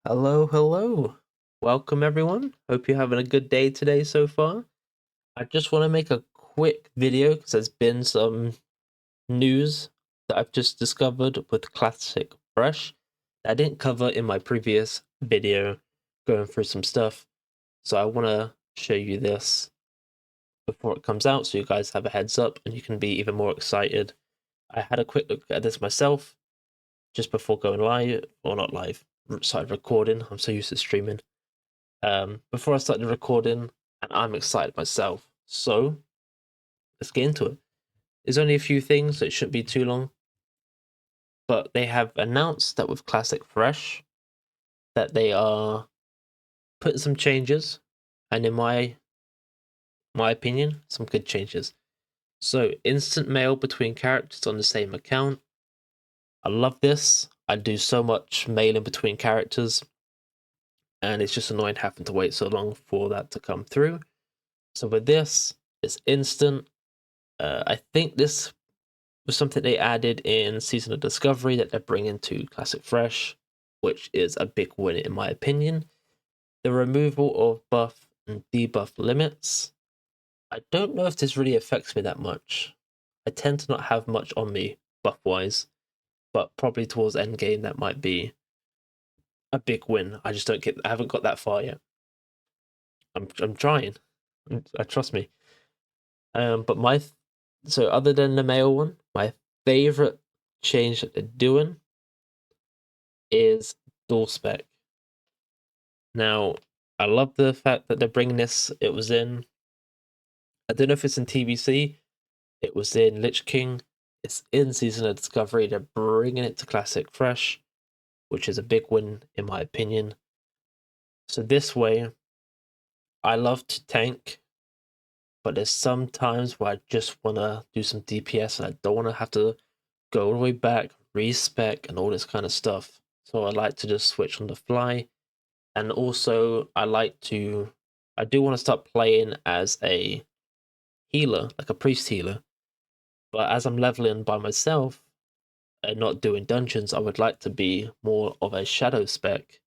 Hello, hello. Welcome, everyone. Hope you're having a good day today so far. I just want to make a quick video because there's been some news that I've just discovered with Classic Fresh that I didn't cover in my previous video going through some stuff. So I want to show you this before it comes out so you guys have a heads up and you can be even more excited. I had a quick look at this myself just before going live, or not live, started recording. I'm so used to streaming. Before I started recording, and I'm excited myself. So let's get into it. There's only a few things, so it shouldn't be too long. But they have announced that with Classic Fresh, that they are putting some changes, and in my opinion, some good changes. So instant mail between characters on the same account. I love this. I do so much mailing between characters, and it's just annoying having to wait so long for that to come through. So with this, it's instant. I think this was something they added in Season of Discovery that they're bringing to Classic Fresh, which is a big win in my opinion. The removal of buff and debuff limits. I don't know if this really affects me that much. I tend to not have much on me buff wise, but probably towards endgame that might be a big win. I haven't got that far yet. I'm trying. Trust me. But so other than the male one, my favorite change that they're doing is dual spec. Now, I love the fact that they're bringing this. It was in, I don't know if it's in TBC, it was in Lich King, it's in Season of Discovery. They're bringing it to Classic Fresh, which is a big win in my opinion. So this way, I love to tank, but there's some times where I just want to do some DPS and I don't want to have to go all the way back, respec, and all this kind of stuff. So I like to just switch on the fly. And also, I do want to start playing as a healer, like a priest healer. But as I'm leveling by myself and not doing dungeons, I would like to be more of a shadow spec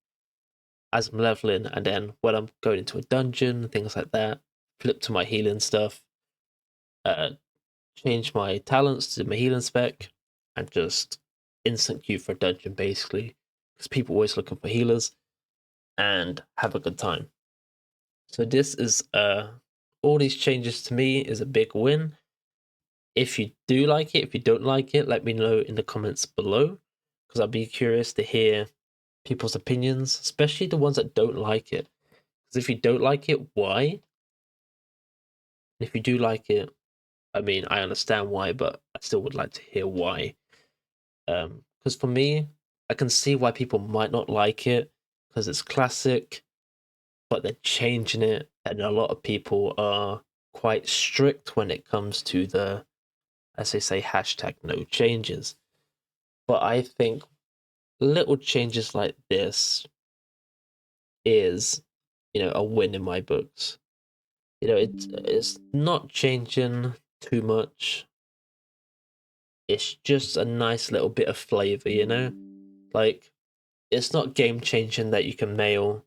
as I'm leveling. And then when I'm going into a dungeon, things like that, flip to my healing stuff, uh, change my talents to my healing spec, and just instant queue for a dungeon basically. Because people always looking for healers and have a good time. So this is all these changes to me is a big win. If you do like it, if you don't like it, let me know in the comments below because I'll be curious to hear people's opinions, especially the ones that don't like it. Because if you don't like it, why? And if you do like it, I mean, I understand why, but I still would like to hear why. Because for me, I can see why people might not like it because it's classic, but they're changing it, and a lot of people are quite strict when it comes to the, as they say, hashtag no changes. But I think little changes like this is, a win in my books. It's not changing too much. It's just a nice little bit of flavor. Like it's not game changing that you can mail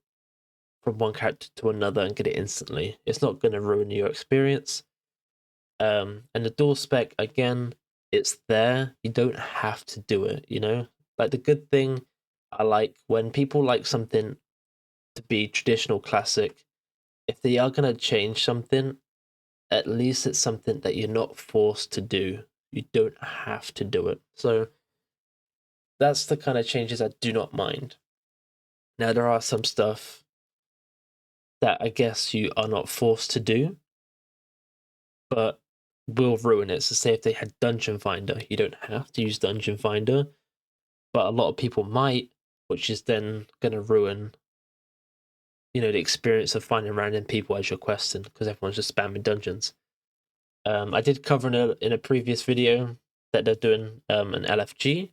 from one character to another and get it instantly. It's not going to ruin your experience. And the dual spec again, it's there. You don't have to do it. Like the good thing I like when people like something to be traditional classic, if they are gonna change something, at least it's something that you're not forced to do. You don't have to do it. So that's the kind of changes I do not mind. Now there are some stuff that I guess you are not forced to do, but will ruin it. So say if they had Dungeon Finder, you don't have to use Dungeon Finder, but a lot of people might, which is then gonna ruin the experience of finding random people as you're questing because everyone's just spamming dungeons. I did cover in a previous video that they're doing an LFG,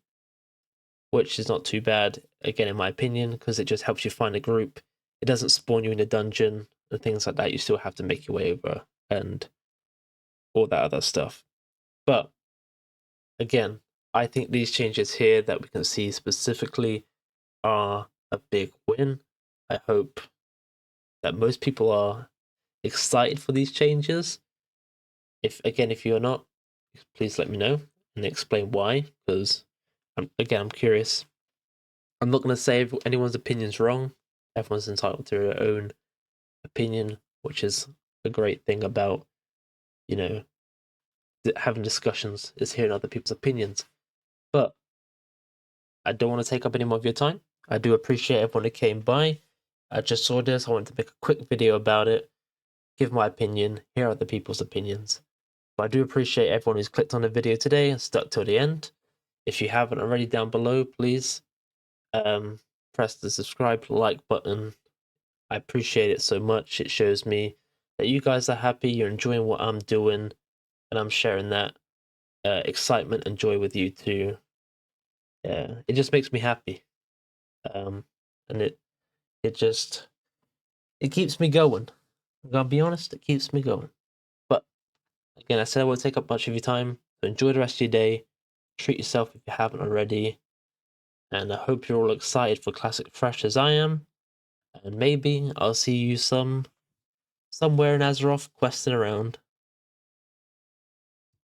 which is not too bad, again, in my opinion, because it just helps you find a group. It doesn't spawn you in a dungeon and things like that. You still have to make your way over and all that other stuff. But again, I think these changes here that we can see specifically are a big win. I hope that most people are excited for these changes. If you're not, please let me know and explain why, because I'm curious. I'm not going to say anyone's opinion's wrong. Everyone's entitled to their own opinion, which is a great thing about, you know, having discussions, is hearing other people's opinions. But I don't want to take up any more of your time. I do appreciate everyone that came by. I just saw this. I wanted to make a quick video about it, give my opinion, hear other people's opinions. But I do appreciate everyone who's clicked on the video today and stuck till the end. If you haven't already, down below, please press the subscribe, like button. I appreciate it so much. It shows me that you guys are happy, you're enjoying what I'm doing, and I'm sharing that excitement and joy with you too. Yeah, it just makes me happy, and it just it keeps me going. I'm gonna be honest, it keeps me going. But again, I said I won't take up much of your time. So enjoy the rest of your day. Treat yourself if you haven't already. And I hope you're all excited for Classic Fresh as I am. And maybe I'll see you somewhere in Azeroth questing around.